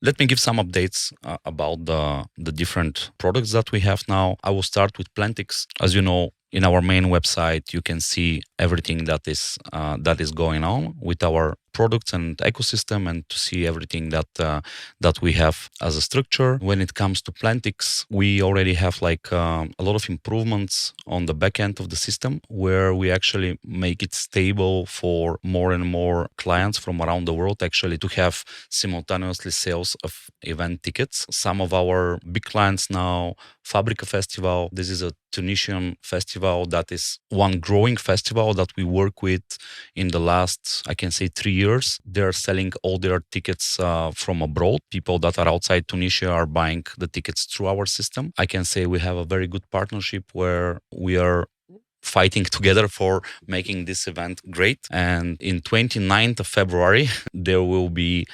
Let me give some updates about the different products that we have now. I will start with Plentix. As you know, in our main website, you can see everything that is going on with our products and ecosystem, and to see everything that we have as a structure. When it comes to Plentix, we already have a lot of improvements on the back end of the system, where we actually make it stable for more and more clients from around the world actually to have simultaneously sales of event tickets. Some of our big clients now, Fabrica Festival, this is a Tunisian festival that is one growing festival that we work with in the last, I can say, 3 years. They're selling all their tickets from abroad. People that are outside Tunisia are buying the tickets through our system. I can say we have a very good partnership where we are fighting together for making this event great. And in 29th of February, there will be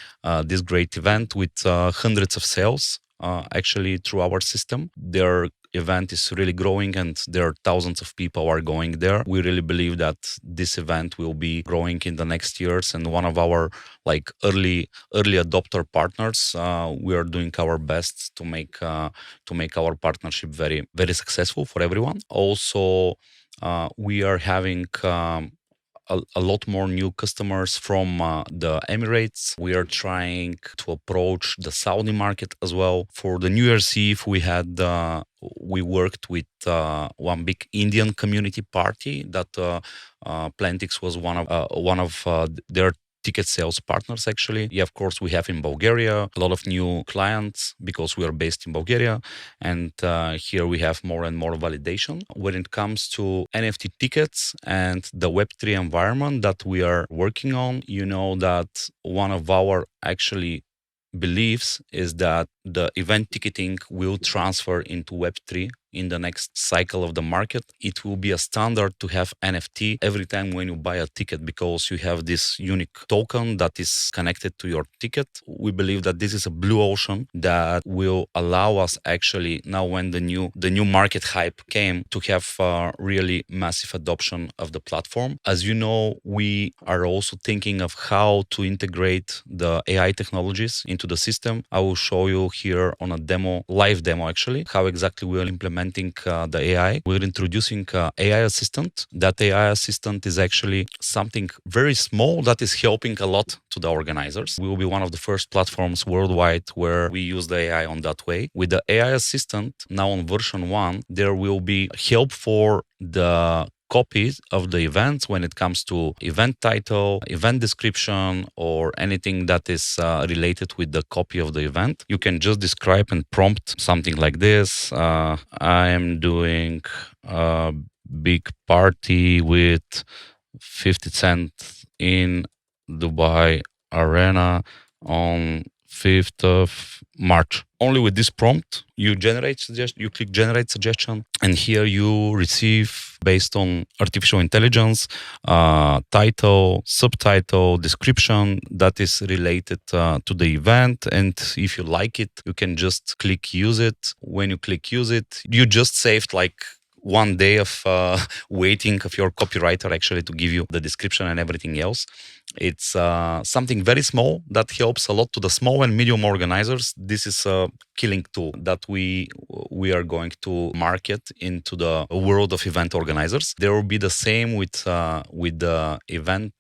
this great event with hundreds of sales actually through our system. Their event is really growing and there are thousands of people are going there. We really believe that this event will be growing in the next years, and one of our early adopter partners. We are doing our best to make our partnership very, very successful for everyone. Also, we are having a lot more new customers from the Emirates. We are trying to approach the Saudi market as well. For the New Year's Eve, we worked with one big Indian community party that Plentix was one of their ticket sales partners actually. Yeah, of course, we have in Bulgaria a lot of new clients because we are based in Bulgaria, and here we have more and more validation. When it comes to NFT tickets and the Web3 environment that we are working on, you know that one of our actually beliefs is that the event ticketing will transfer into Web3 in the next cycle of the market. It will be a standard to have NFT every time when you buy a ticket, because you have this unique token that is connected to your ticket. We believe that this is a blue ocean that will allow us actually, now when the new market hype came, to have really massive adoption of the platform. As you know, we are also thinking of how to integrate the AI technologies into the system. I will show you here on a live demo actually, how exactly we are implementing the AI. We're introducing AI assistant. That AI assistant is actually something very small that is helping a lot to the organizers. We will be one of the first platforms worldwide where we use the AI on that way. With the AI assistant, now on version 1, there will be help for the copies of the events when it comes to event title, event description, or anything that is related with the copy of the event. You can just describe and prompt something like this. I am doing a big party with 50 Cent in Dubai Arena on 5th of March. Only with this prompt, you click generate suggestion, and here you receive, based on artificial intelligence, title, subtitle, description that is related to the event. And if you like it, you can just click use it. When you click use it, you just saved 1 day of waiting of your copywriter actually to give you the description and everything else. It's something very small that helps a lot to the small and medium organizers. This is a killing tool that we are going to market into the world of event organizers. There will be the same with the event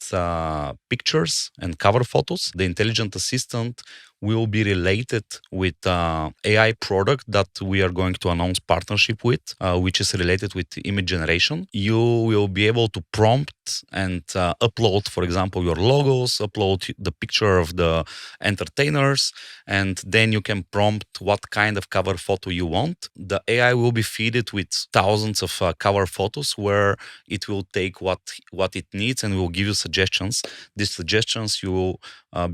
pictures and cover photos. The intelligent assistant will be related with AI product that we are going to announce partnership with, which is related with image generation. You will be able to prompt and upload, for example, your logos, upload the picture of the entertainers, and then you can prompt what kind of cover photo you want. The AI will be fed with thousands of cover photos where it will take what it needs and will give you suggestions. These suggestions you will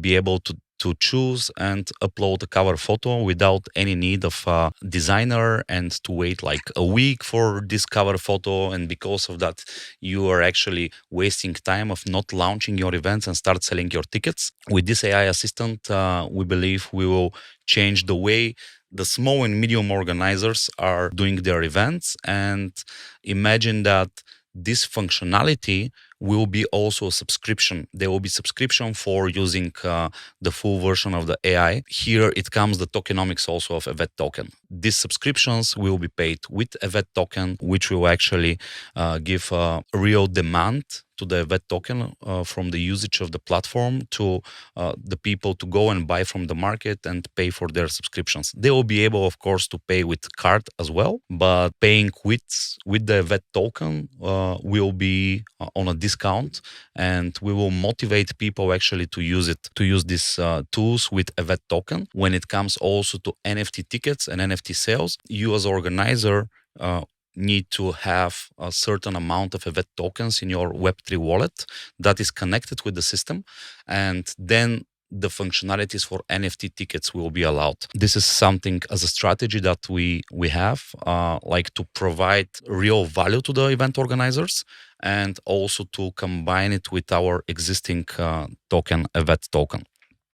be able to choose and upload a cover photo without any need of a designer and to wait a week for this cover photo. And because of that, you are actually wasting time of not launching your events and start selling your tickets. With this AI assistant, we believe we will change the way the small and medium organizers are doing their events. And imagine that this functionality will be also a subscription. There will be subscription for using the full version of the AI. Here it comes the tokenomics also of event token. These subscriptions will be paid with event token, which will actually give a real demand to the event token from the usage of the platform to the people to go and buy from the market and pay for their subscriptions. They will be able, of course, to pay with card as well, but paying with the event token will be on a discount, and we will motivate people actually to use these tools with event token. When it comes also to NFT tickets and NFT sales, you as organizer need to have a certain amount of event tokens in your Web3 wallet that is connected with the system, and then the functionalities for NFT tickets will be allowed. This is something as a strategy that we have, like to provide real value to the event organizers and also to combine it with our existing token, event token.